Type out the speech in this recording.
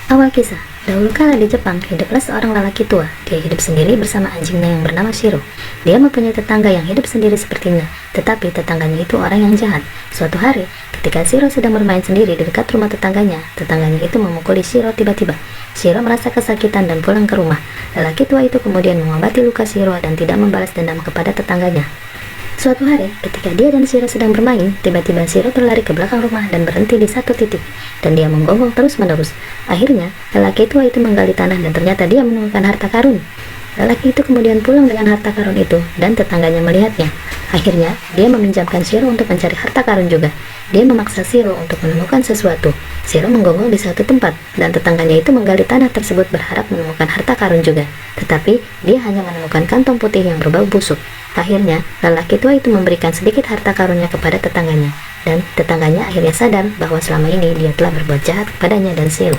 Awal kisah, dahulu kala di Jepang, hiduplah seorang lelaki tua. Dia hidup sendiri bersama anjingnya yang bernama Shiro. Dia mempunyai tetangga yang hidup sendiri sepertinya, tetapi tetangganya itu orang yang jahat. Suatu hari, ketika Shiro sedang bermain sendiri di dekat rumah tetangganya itu memukuli Shiro tiba-tiba. Shiro merasa kesakitan dan pulang ke rumah. Lelaki tua itu kemudian mengobati luka Shiro dan tidak membalas dendam kepada tetangganya. Suatu hari, ketika dia dan Shiro sedang bermain, tiba-tiba Shiro berlari ke belakang rumah dan berhenti di satu titik, dan dia menggonggong terus-menerus. Akhirnya, lelaki tua itu menggali tanah dan ternyata dia menemukan harta karun. Lelaki itu kemudian pulang dengan harta karun itu, dan tetangganya melihatnya. Akhirnya, dia meminjamkan Shiro untuk mencari harta karun juga. Dia memaksa Shiro untuk menemukan sesuatu. Shiro menggonggong di suatu tempat, dan tetangganya itu menggali tanah tersebut berharap menemukan harta karun juga. Tetapi, dia hanya menemukan kantong putih yang berbau busuk. Akhirnya, lelaki tua itu memberikan sedikit harta karunnya kepada tetangganya, dan tetangganya akhirnya sadar bahwa selama ini dia telah berbuat jahat kepadanya dan Shiro.